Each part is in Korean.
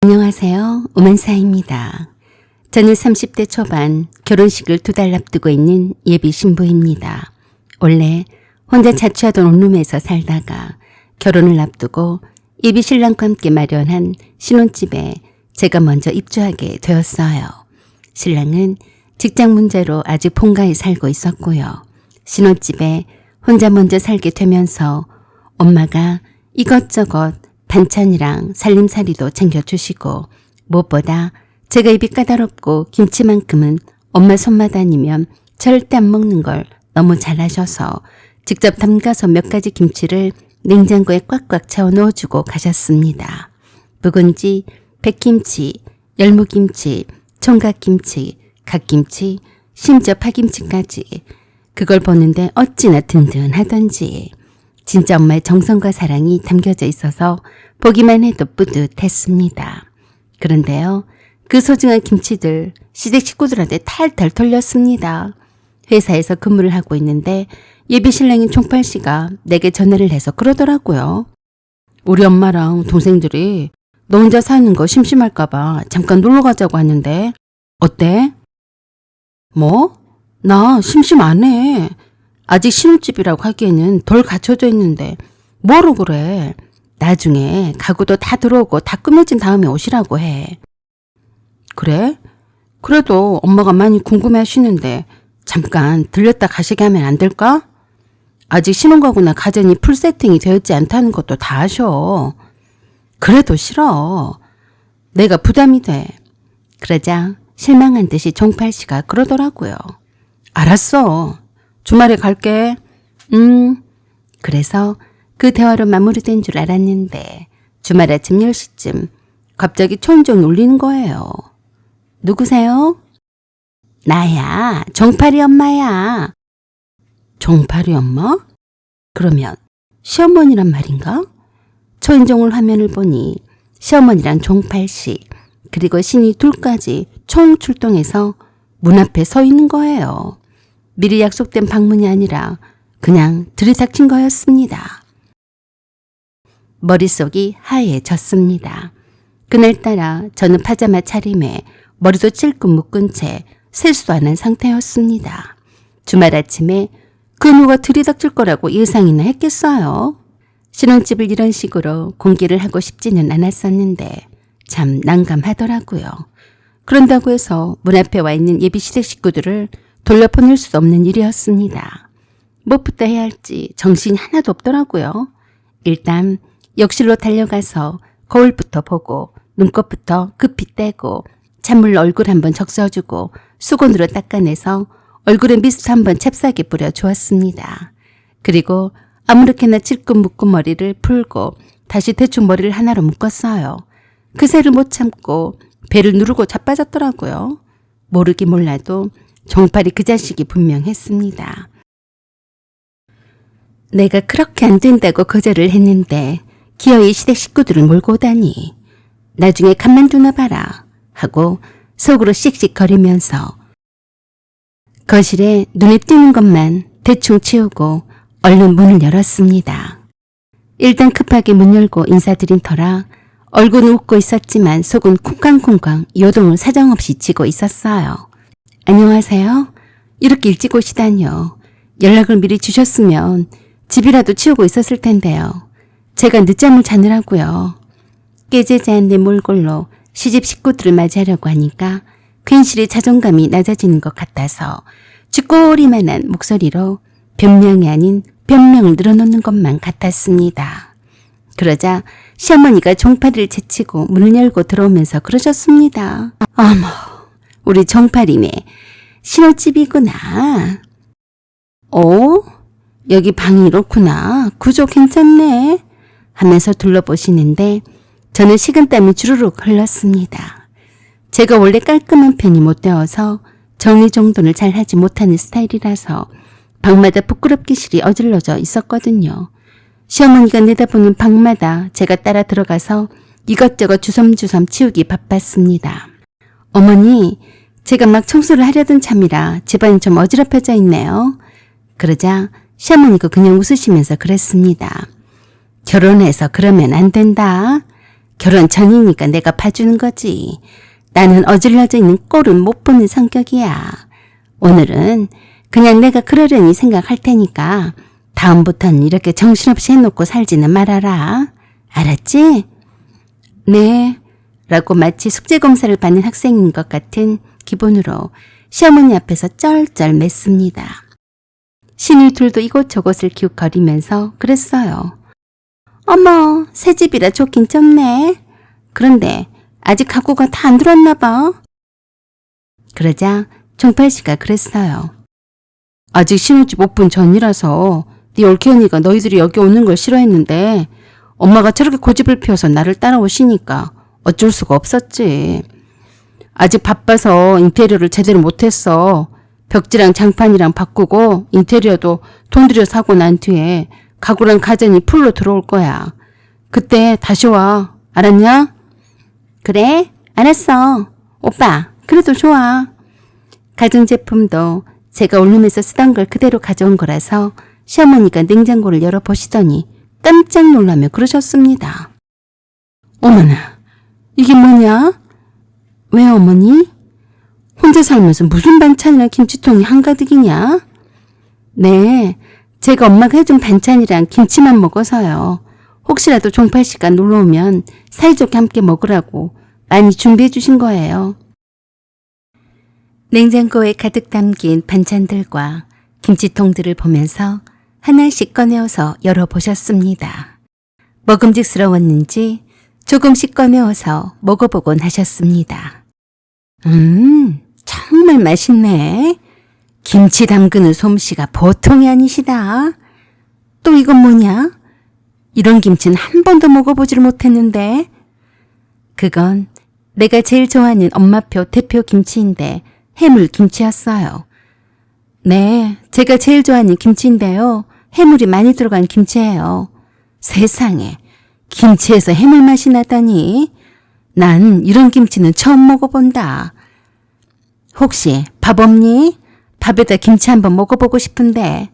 안녕하세요. 오만사입니다. 저는 30대 초반 결혼식을 2달 앞두고 있는 예비 신부입니다. 원래 혼자 자취하던 원룸에서 살다가 결혼을 앞두고 예비 신랑과 함께 마련한 신혼집에 제가 먼저 입주하게 되었어요. 신랑은 직장 문제로 아직 본가에 살고 있었고요. 신혼집에 혼자 먼저 살게 되면서 엄마가 이것저것 반찬이랑 살림살이도 챙겨주시고 무엇보다 제가 입이 까다롭고 김치만큼은 엄마 손맛 아니면 절대 안 먹는 걸 너무 잘하셔서 직접 담가서 몇 가지 김치를 냉장고에 꽉꽉 채워 넣어주고 가셨습니다. 묵은지, 백김치, 열무김치, 총각김치, 갓김치, 심지어 파김치까지 그걸 보는데 어찌나 든든하던지 진짜 엄마의 정성과 사랑이 담겨져 있어서 보기만 해도 뿌듯했습니다. 그런데요, 그 소중한 김치들 시댁 식구들한테 탈탈 털렸습니다. 회사에서 근무를 하고 있는데 예비 신랑인 종팔씨가 내게 전화를 해서 그러더라고요. 우리 엄마랑 동생들이 너 혼자 사는 거 심심할까봐 잠깐 놀러 가자고 하는데 어때? 뭐? 나 심심 안 해. 아직 신혼집이라고 하기에는 덜 갖춰져 있는데 뭐로 그래. 나중에 가구도 다 들어오고 다 꾸며진 다음에 오시라고 해. 그래? 그래도 엄마가 많이 궁금해 하시는데 잠깐 들렸다 가시게 하면 안 될까? 아직 신혼가구나 가전이 풀 세팅이 되었지 않다는 것도 다 아셔. 그래도 싫어. 내가 부담이 돼. 그러자 실망한 듯이 종팔씨가 그러더라고요. 알았어. 주말에 갈게. 그래서 그 대화로 마무리된 줄 알았는데 주말 아침 10시쯤 갑자기 초인종이 울리는 거예요. 누구세요? 나야. 종팔이 엄마야. 종팔이 엄마? 그러면 시어머니란 말인가? 초인종을 화면을 보니 시어머니랑 종팔씨 그리고 신이 둘까지 총 출동해서 문 앞에 서 있는 거예요. 미리 약속된 방문이 아니라 그냥 들이닥친 거였습니다. 머릿속이 하얘졌습니다. 그날따라 저는 파자마 차림에 머리도 찔끔 묶은 채 세수도 안 한 상태였습니다. 주말 아침에 그 누가 들이닥칠 거라고 예상이나 했겠어요. 신혼집을 이런 식으로 공개를 하고 싶지는 않았었는데 참 난감하더라고요. 그런다고 해서 문 앞에 와 있는 예비 시댁 식구들을 돌려보낼 수 없는 일이었습니다. 무엇부터 해야 할지 정신이 하나도 없더라고요. 일단 욕실로 달려가서 거울부터 보고 눈곱부터 급히 떼고 찬물로 얼굴 한번 적셔주고 수건으로 닦아내서 얼굴에 미스트 한번 잽싸게 뿌려주었습니다. 그리고 아무렇게나 찔끔 묶은 머리를 풀고 다시 대충 머리를 하나로 묶었어요. 그새를 못 참고 배를 누르고 자빠졌더라고요. 모르긴 몰라도 종팔이 그 자식이 분명했습니다. 내가 그렇게 안 된다고 거절을 했는데 기어이 시댁 식구들을 몰고 오다니 나중에 간만 두나 봐라 하고 속으로 씩씩거리면서 거실에 눈에 띄는 것만 대충 치우고 얼른 문을 열었습니다. 일단 급하게 문 열고 인사드린 터라 얼굴은 웃고 있었지만 속은 쿵쾅쿵쾅 요동을 사정없이 치고 있었어요. 안녕하세요. 이렇게 일찍 오시다니요. 연락을 미리 주셨으면 집이라도 치우고 있었을 텐데요. 제가 늦잠을 자느라고요. 깨재재한 내 몰골로 시집 식구들을 맞이하려고 하니까 괜시리 자존감이 낮아지는 것 같아서 쥐꼬리만한 목소리로 변명이 아닌 변명을 늘어놓는 것만 같았습니다. 그러자 시어머니가 종팔이를 제치고 문을 열고 들어오면서 그러셨습니다. 어머, 우리 종팔이네. 신혼집이구나. 오, 여기 방이 이렇구나. 구조 괜찮네. 하면서 둘러보시는데 저는 식은땀이 주르륵 흘렀습니다. 제가 원래 깔끔한 편이 못 되어서 정리정돈을 잘 하지 못하는 스타일이라서 방마다 부끄럽기실이 어질러져 있었거든요. 시어머니가 내다보는 방마다 제가 따라 들어가서 이것저것 주섬주섬 치우기 바빴습니다. 어머니, 제가 막 청소를 하려던 참이라 집안이 좀 어지럽혀져 있네요. 그러자 시어머니가 그냥 웃으시면서 그랬습니다. 결혼해서 그러면 안 된다. 결혼 전이니까 내가 봐주는 거지. 나는 어질러져 있는 꼴은 못 보는 성격이야. 오늘은 그냥 내가 그러려니 생각할 테니까 다음부터는 이렇게 정신없이 해놓고 살지는 말아라. 알았지? 네. 라고 마치 숙제검사를 받는 학생인 것 같은 기분으로 시어머니 앞에서 쩔쩔 맸습니다. 신이 둘도 이곳저곳을 기웃거리면서 그랬어요. 어머, 새 집이라 좋긴 좋네. 그런데 아직 가구가 다 안 들었나 봐. 그러자 종팔씨가 그랬어요. 아직 신혼집 오픈 전이라서 네 올케언니가 너희들이 여기 오는 걸 싫어했는데 엄마가 저렇게 고집을 피워서 나를 따라오시니까 어쩔 수가 없었지. 아직 바빠서 인테리어를 제대로 못했어. 벽지랑 장판이랑 바꾸고 인테리어도 돈 들여 사고 난 뒤에 가구랑 가전이 풀로 들어올 거야. 그때 다시 와. 알았냐? 그래, 알았어. 오빠, 그래도 좋아. 가전제품도 제가 올룸에서 쓰던 걸 그대로 가져온 거라서 시어머니가 냉장고를 열어보시더니 깜짝 놀라며 그러셨습니다. 어머나, 이게 뭐냐? 왜 어머니? 혼자 살면서 무슨 반찬이랑 김치통이 한가득이냐? 네, 제가 엄마가 해준 반찬이랑 김치만 먹어서요. 혹시라도 종팔씨가 놀러오면 사이좋게 함께 먹으라고 많이 준비해 주신 거예요. 냉장고에 가득 담긴 반찬들과 김치통들을 보면서 하나씩 꺼내어서 열어보셨습니다. 먹음직스러웠는지 조금씩 꺼내어서 먹어보곤 하셨습니다. 정말 맛있네. 김치 담그는 솜씨가 보통이 아니시다. 또 이건 뭐냐? 이런 김치는 한 번도 먹어보지를 못했는데. 그건 내가 제일 좋아하는 엄마표 대표 김치인데 해물 김치였어요. 네, 제가 제일 좋아하는 김치인데요. 해물이 많이 들어간 김치예요. 세상에, 김치에서 해물 맛이 나다니. 난 이런 김치는 처음 먹어본다. 혹시 밥 없니? 밥에다 김치 한번 먹어보고 싶은데.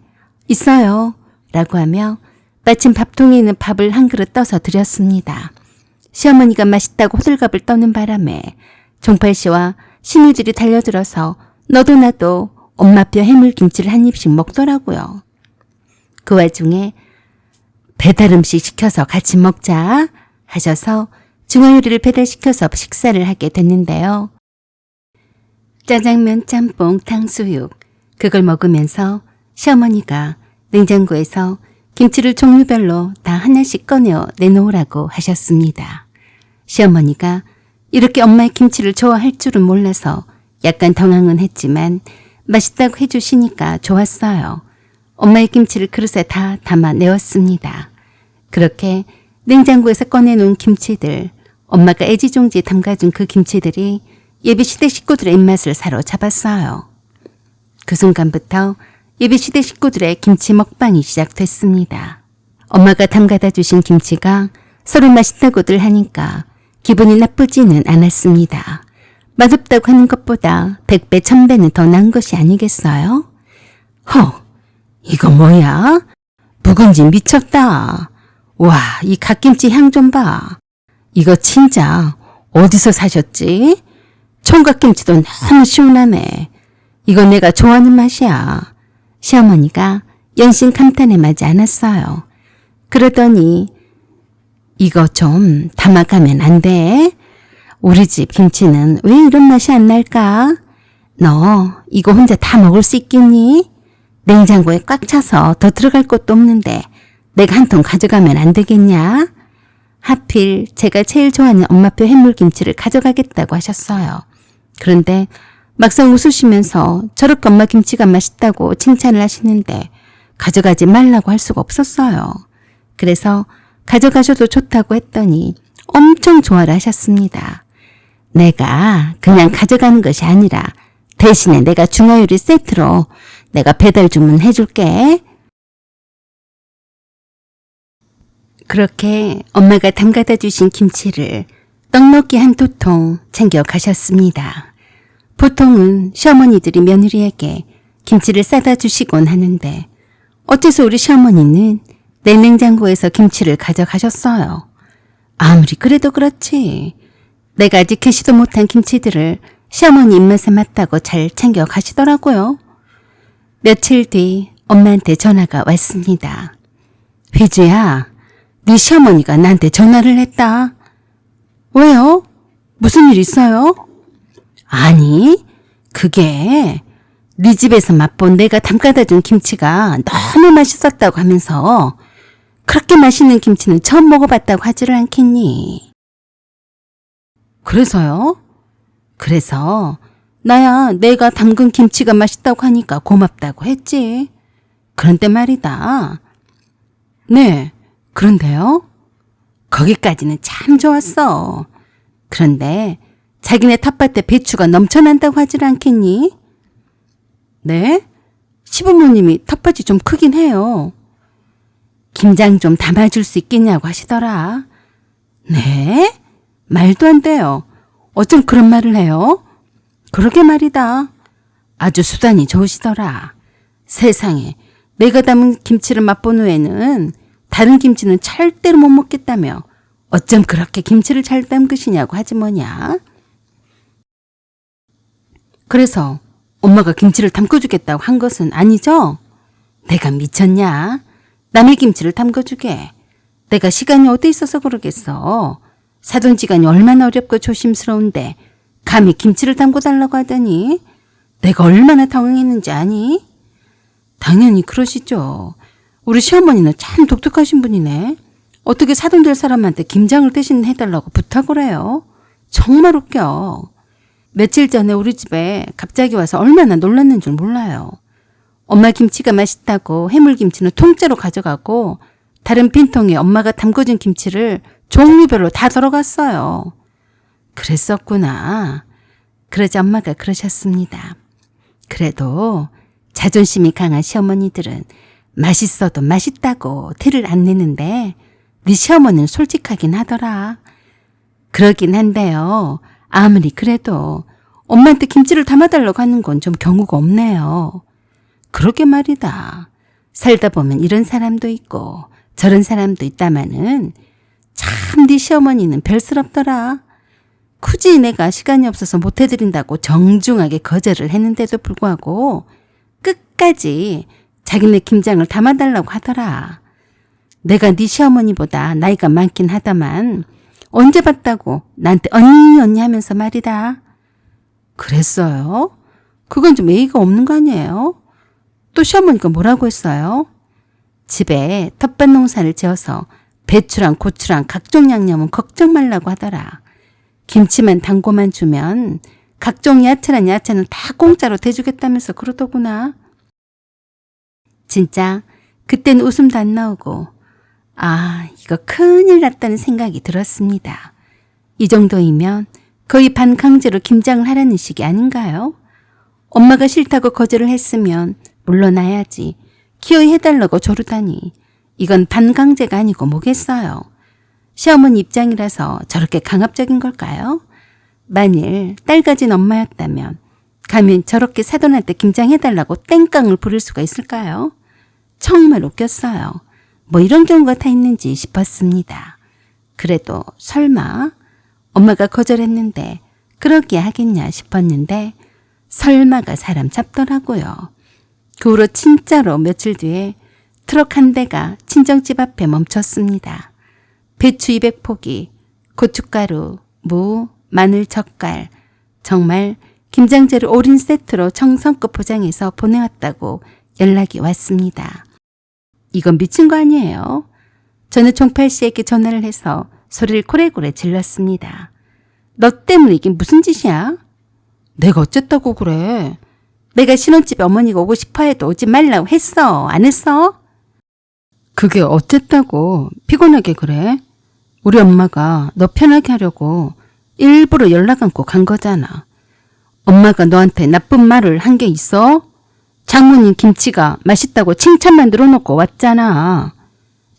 있어요. 라고 하며 마침 밥통에 있는 밥을 한 그릇 떠서 드렸습니다. 시어머니가 맛있다고 호들갑을 떠는 바람에 종팔씨와 신우들이 달려들어서 너도 나도 엄마표 해물김치를 한 입씩 먹더라고요. 그 와중에 배달음식 시켜서 같이 먹자 하셔서 중화요리를 배달시켜서 식사를 하게 됐는데요. 짜장면, 짬뽕, 탕수육 그걸 먹으면서 시어머니가 냉장고에서 김치를 종류별로 다 하나씩 꺼내어 내놓으라고 하셨습니다. 시어머니가 이렇게 엄마의 김치를 좋아할 줄은 몰라서 약간 당황은 했지만 맛있다고 해주시니까 좋았어요. 엄마의 김치를 그릇에 다 담아 내었습니다. 그렇게 냉장고에서 꺼내놓은 김치들, 엄마가 애지중지 담가준 그 김치들이 예비시대 식구들의 입맛을 사로잡았어요. 그 순간부터 예비시대 식구들의 김치 먹방이 시작됐습니다. 엄마가 담가다 주신 김치가 서로 맛있다고들 하니까 기분이 나쁘지는 않았습니다. 맛없다고 하는 것보다 100배, 1000배는 더 나은 것이 아니겠어요? 이거 뭐야? 묵은지 미쳤다. 와, 이 갓김치 향 좀 봐. 이거 진짜 어디서 사셨지? 총각김치도 너무 시원하네. 이거 내가 좋아하는 맛이야. 시어머니가 연신 감탄에 마지 않았어요. 그러더니 이거 좀 담아가면 안 돼? 우리 집 김치는 왜 이런 맛이 안 날까? 너 이거 혼자 다 먹을 수 있겠니? 냉장고에 꽉 차서 더 들어갈 것도 없는데 내가 한 통 가져가면 안 되겠냐? 하필 제가 제일 좋아하는 엄마표 해물김치를 가져가겠다고 하셨어요. 그런데 막상 웃으시면서 저렇게 엄마 김치가 맛있다고 칭찬을 하시는데 가져가지 말라고 할 수가 없었어요. 그래서 가져가셔도 좋다고 했더니 엄청 좋아를 하셨습니다. 내가 그냥 가져가는 것이 아니라 대신에 내가 중화요리 세트로 내가 배달 주문해 줄게. 그렇게 엄마가 담가다 주신 김치를 떡볶이 한 2통 챙겨 가셨습니다. 보통은 시어머니들이 며느리에게 김치를 싸다 주시곤 하는데 어째서 우리 시어머니는 내 냉장고에서 김치를 가져가셨어요. 아무리 그래도 그렇지. 내가 아직 개시도 못한 김치들을 시어머니 입맛에 맞다고 잘 챙겨 가시더라고요. 며칠 뒤 엄마한테 전화가 왔습니다. 휘주야, 네 시어머니가 나한테 전화를 했다. 왜요? 무슨 일 있어요? 아니, 그게 네 집에서 맛본 내가 담가다 준 김치가 너무 맛있었다고 하면서 그렇게 맛있는 김치는 처음 먹어봤다고 하지를 않겠니? 그래서요? 그래서 나야 내가 담근 김치가 맛있다고 하니까 고맙다고 했지. 그런데 말이다. 네, 그런데요? 거기까지는 참 좋았어. 그런데 자기네 텃밭에 배추가 넘쳐난다고 하질 않겠니? 네? 시부모님이 텃밭이 좀 크긴 해요. 김장 좀 담아줄 수 있겠냐고 하시더라. 네? 말도 안 돼요. 어쩜 그런 말을 해요? 그러게 말이다. 아주 수단이 좋으시더라. 세상에, 내가 담은 김치를 맛본 후에는 다른 김치는 절대로 못 먹겠다며 어쩜 그렇게 김치를 잘 담그시냐고 하지 뭐냐. 그래서 엄마가 김치를 담궈주겠다고 한 것은 아니죠? 내가 미쳤냐? 남의 김치를 담궈주게. 내가 시간이 어디 있어서 그러겠어. 사돈지간이 얼마나 어렵고 조심스러운데 감히 김치를 담궈달라고 하더니 내가 얼마나 당황했는지 아니? 당연히 그러시죠. 우리 시어머니는 참 독특하신 분이네. 어떻게 사돈 될 사람한테 김장을 대신 해달라고 부탁을 해요? 정말 웃겨. 며칠 전에 우리 집에 갑자기 와서 얼마나 놀랐는 줄 몰라요. 엄마 김치가 맛있다고 해물김치는 통째로 가져가고 다른 빈통에 엄마가 담궈준 김치를 종류별로 다 덜어갔어요. 그랬었구나. 그러자 엄마가 그러셨습니다. 그래도 자존심이 강한 시어머니들은 맛있어도 맛있다고 티를 안 내는데 네 시어머니는 솔직하긴 하더라. 그러긴 한데요. 아무리 그래도 엄마한테 김치를 담아달라고 하는 건 좀 경우가 없네요. 그러게 말이다. 살다 보면 이런 사람도 있고 저런 사람도 있다마는 참 네 시어머니는 별스럽더라. 굳이 내가 시간이 없어서 못 해드린다고 정중하게 거절을 했는데도 불구하고 끝까지 자기네 김장을 담아달라고 하더라. 내가 네 시어머니보다 나이가 많긴 하다만 언제 봤다고 나한테 언니 하면서 말이다. 그랬어요? 그건 좀 예의가 없는 거 아니에요? 또 시어머니가 뭐라고 했어요? 집에 텃밭 농사를 지어서 배추랑 고추랑 각종 양념은 걱정 말라고 하더라. 김치만 담궈만 주면 각종 야채란 야채는 다 공짜로 대주겠다면서 그러더구나. 진짜 그땐 웃음도 안 나오고 아, 이거 큰일 났다는 생각이 들었습니다. 이 정도이면 거의 반강제로 김장을 하라는 식이 아닌가요? 엄마가 싫다고 거절을 했으면 물러나야지. 기어이 해달라고 조르다니. 이건 반강제가 아니고 뭐겠어요. 시어머니 입장이라서 저렇게 강압적인 걸까요? 만일 딸 가진 엄마였다면 감히 저렇게 사돈한테 김장해달라고 땡깡을 부릴 수가 있을까요? 정말 웃겼어요. 뭐 이런 경우가 다 있는지 싶었습니다. 그래도 설마 엄마가 거절했는데 그러기야 하겠냐 싶었는데 설마가 사람 잡더라고요. 그 후로 진짜로 며칠 뒤에 트럭 한 대가 친정집 앞에 멈췄습니다. 배추 200포기, 고춧가루, 무, 마늘, 젓갈, 정말 김장재료 올인 세트로 정성껏 포장해서 보내왔다고 연락이 왔습니다. 이건 미친 거 아니에요? 저는 종팔 씨에게 전화를 해서 소리를 고래고래 질렀습니다. 너 때문에 이게 무슨 짓이야? 내가 어쨌다고 그래? 내가 신혼집에 어머니가 오고 싶어 해도 오지 말라고 했어. 안 했어? 그게 어쨌다고 피곤하게 그래? 우리 엄마가 너 편하게 하려고 일부러 연락 않고 간 거잖아. 엄마가 너한테 나쁜 말을 한 게 있어? 장모님 김치가 맛있다고 칭찬만 들어놓고 왔잖아.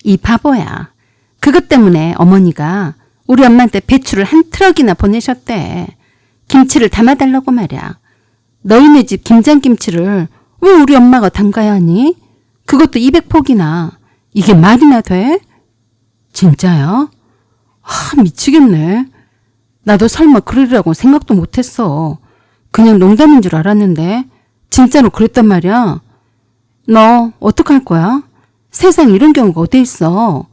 이 바보야. 그것 때문에 어머니가 우리 엄마한테 배추를 한 트럭이나 보내셨대. 김치를 담아달라고 말이야. 너희네 집 김장김치를 왜 우리 엄마가 담가야 하니? 그것도 200포기나. 이게 말이나 돼? 진짜야? 미치겠네. 나도 설마 그러리라고 생각도 못했어. 그냥 농담인 줄 알았는데 진짜로 그랬단 말이야. 너 어떡할 거야? 세상에 이런 경우가 어디 있어.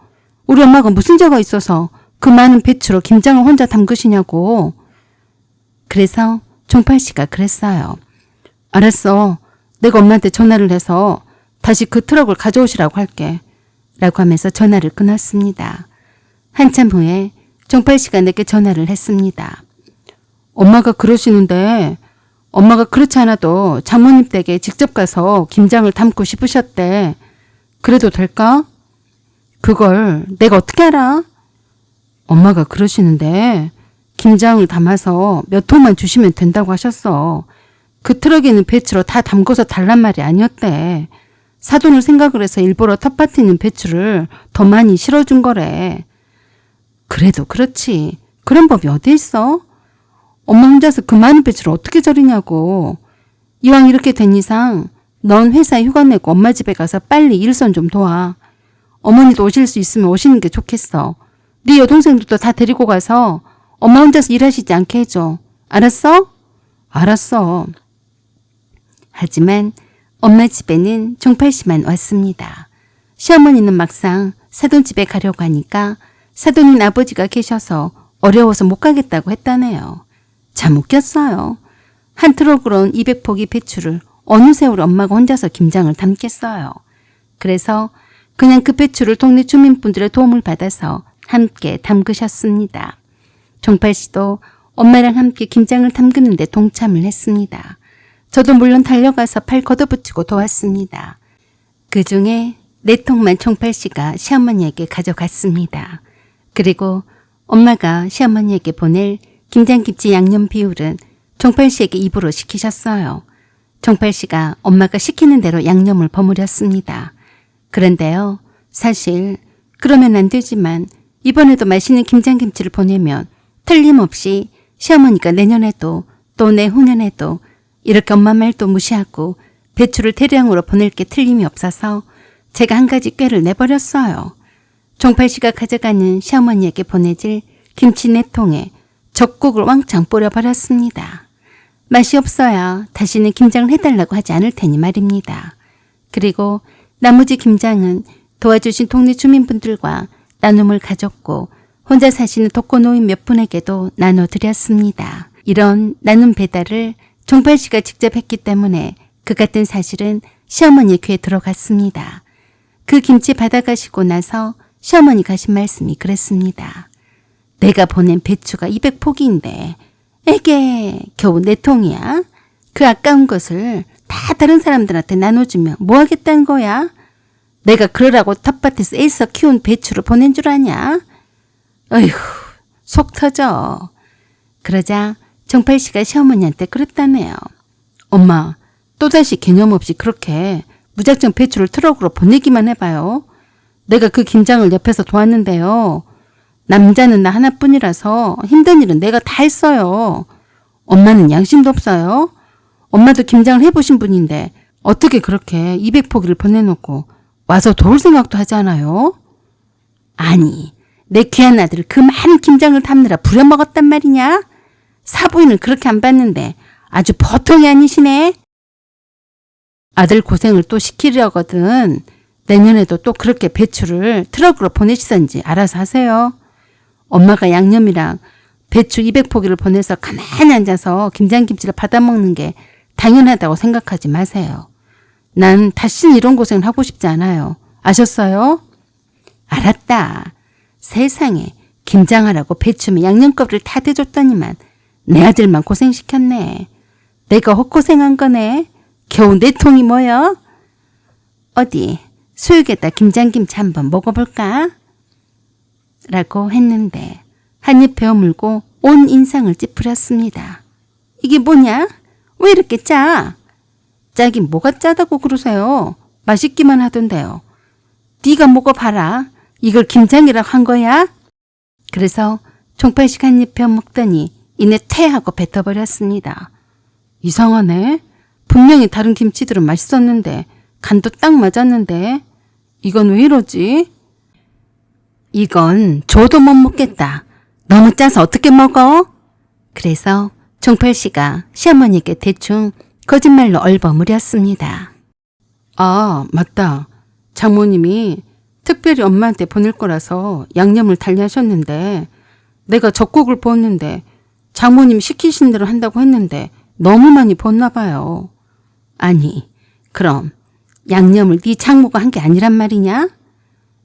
우리 엄마가 무슨 죄가 있어서 그 많은 배추로 김장을 혼자 담그시냐고. 그래서 종팔 씨가 그랬어요. 알았어. 내가 엄마한테 전화를 해서 다시 그 트럭을 가져오시라고 할게. 라고 하면서 전화를 끊었습니다. 한참 후에 종팔 씨가 내게 전화를 했습니다. 엄마가 그러시는데 엄마가 그렇지 않아도 장모님 댁에 직접 가서 김장을 담고 싶으셨대. 그래도 될까? 그걸 내가 어떻게 알아? 엄마가 그러시는데 김장을 담아서 몇 통만 주시면 된다고 하셨어. 그 트럭에는 배추로 다 담궈서 달란 말이 아니었대. 사돈을 생각을 해서 일부러 텃밭에 있는 배추를 더 많이 실어준 거래. 그래도 그렇지. 그런 법이 어디 있어? 엄마 혼자서 그 많은 배추를 어떻게 절이냐고. 이왕 이렇게 된 이상 넌 회사에 휴가 내고 엄마 집에 가서 빨리 일선 좀 도와. 어머니도 오실 수 있으면 오시는 게 좋겠어. 네 여동생들도 다 데리고 가서 엄마 혼자서 일하시지 않게 해줘. 알았어? 알았어. 하지만 엄마 집에는 종팔 씨만 왔습니다. 시어머니는 막상 사돈 집에 가려고 하니까 사돈인 아버지가 계셔서 어려워서 못 가겠다고 했다네요. 참 웃겼어요. 한 트럭으로 온 200포기 배추를 어느 세월 엄마가 혼자서 김장을 담겠어요. 그래서 그냥 그 배추를 동네 주민분들의 도움을 받아서 함께 담그셨습니다. 종팔 씨도 엄마랑 함께 김장을 담그는데 동참을 했습니다. 저도 물론 달려가서 팔 걷어붙이고 도왔습니다. 그중에 4통만 종팔 씨가 시어머니에게 가져갔습니다. 그리고 엄마가 시어머니에게 보낼 김장김치 양념 비율은 종팔 씨에게 입으로 시키셨어요. 종팔 씨가 엄마가 시키는 대로 양념을 버무렸습니다. 그런데요, 사실 그러면 안 되지만 이번에도 맛있는 김장김치를 보내면 틀림없이 시어머니가 내년에도 또 내후년에도 이렇게 엄마 말도 무시하고 배추를 대량으로 보낼 게 틀림이 없어서 제가 한 가지 꾀를 내버렸어요. 종팔 씨가 가져가는 시어머니에게 보내질 김치 4통에 젓국을 왕창 뿌려버렸습니다. 맛이 없어야 다시는 김장을 해달라고 하지 않을 테니 말입니다. 그리고 나머지 김장은 도와주신 동네 주민분들과 나눔을 가졌고 혼자 사시는 독거노인 몇 분에게도 나눠드렸습니다. 이런 나눔 배달을 종팔 씨가 직접 했기 때문에 그 같은 사실은 시어머니의 귀에 들어갔습니다. 그 김치 받아가시고 나서 시어머니가 하신 말씀이 그랬습니다. 내가 보낸 배추가 200포기인데 에게 겨우 4통이야? 그 아까운 것을 다 다른 사람들한테 나눠주면 뭐 하겠다는 거야? 내가 그러라고 텃밭에서 애써 키운 배추를 보낸 줄 아냐? 어휴, 속 터져. 그러자 종팔 씨가 시어머니한테 그랬다네요. 엄마, 또다시 개념 없이 그렇게 무작정 배추를 트럭으로 보내기만 해봐요. 내가 그 김장을 옆에서 도왔는데요. 남자는 나 하나뿐이라서 힘든 일은 내가 다 했어요. 엄마는 양심도 없어요. 엄마도 김장을 해보신 분인데 어떻게 그렇게 200포기를 보내놓고 와서 도울 생각도 하지 않아요? 아니, 내 귀한 아들을 그 많은 김장을 담느라 부려먹었단 말이냐? 사부인은 그렇게 안 봤는데 아주 보통이 아니시네. 아들 고생을 또 시키려거든. 내년에도 또 그렇게 배추를 트럭으로 보내시던지 알아서 하세요. 엄마가 양념이랑 배추 200포기를 보내서 가만히 앉아서 김장김치를 받아먹는 게 당연하다고 생각하지 마세요. 난 다시는 이런 고생을 하고 싶지 않아요. 아셨어요? 알았다. 세상에 김장하라고 배추면 양념거리를 다 대줬더니만 내 아들만 고생시켰네. 내가 헛고생한 거네. 겨우 4통이 뭐여? 어디 수육에다 김장김치 한번 먹어볼까? 라고 했는데 한입 베어물고 온 인상을 찌푸렸습니다. 이게 뭐냐? 왜 이렇게 짜? 짜긴 뭐가 짜다고 그러세요? 맛있기만 하던데요. 네가 먹어봐라. 이걸 김장이라고 한 거야? 그래서 종팔씩 한입 베어먹더니 이내 퇴하고 뱉어버렸습니다. 이상하네. 분명히 다른 김치들은 맛있었는데 간도 딱 맞았는데 이건 왜 이러지? 이건 줘도 못 먹겠다. 너무 짜서 어떻게 먹어? 그래서 종팔 씨가 시어머니께 대충 거짓말로 얼버무렸습니다. 아, 맞다. 장모님이 특별히 엄마한테 보낼 거라서 양념을 달리하셨는데 내가 젓국을 부었는데 장모님 시키신 대로 한다고 했는데 너무 많이 부었나 봐요. 아니, 그럼 양념을 네 장모가 한 게 아니란 말이냐?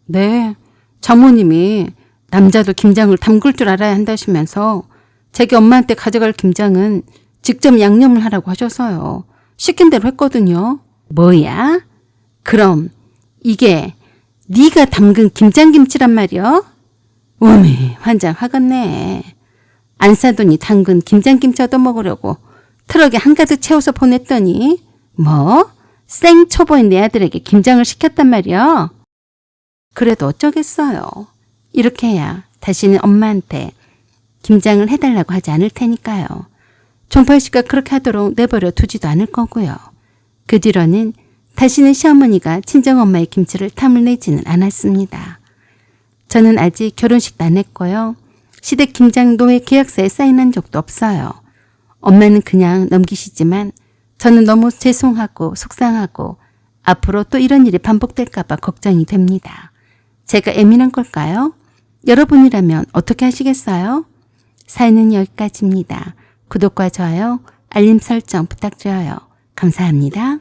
네, 장모님이 남자도 김장을 담글 줄 알아야 한다시면서 자기 엄마한테 가져갈 김장은 직접 양념을 하라고 하셔서요. 시킨 대로 했거든요. 뭐야? 그럼 이게 네가 담근 김장김치란 말이여? 어메, 환장하겠네. 안 사더니 담근 김장김치 얻어먹으려고 트럭에 한가득 채워서 보냈더니 뭐? 생초보인 내 아들에게 김장을 시켰단 말이여? 그래도 어쩌겠어요. 이렇게 해야 다시는 엄마한테 김장을 해달라고 하지 않을 테니까요. 종팔 씨가 그렇게 하도록 내버려 두지도 않을 거고요. 그 뒤로는 다시는 시어머니가 친정엄마의 김치를 탐을 내지는 않았습니다. 저는 아직 결혼식도 안 했고요. 시댁 김장 노예 계약서에 사인한 적도 없어요. 엄마는 그냥 넘기시지만 저는 너무 죄송하고 속상하고 앞으로 또 이런 일이 반복될까 봐 걱정이 됩니다. 제가 예민한 걸까요? 여러분이라면 어떻게 하시겠어요? 사연은 여기까지입니다. 구독과 좋아요, 알림 설정 부탁드려요. 감사합니다.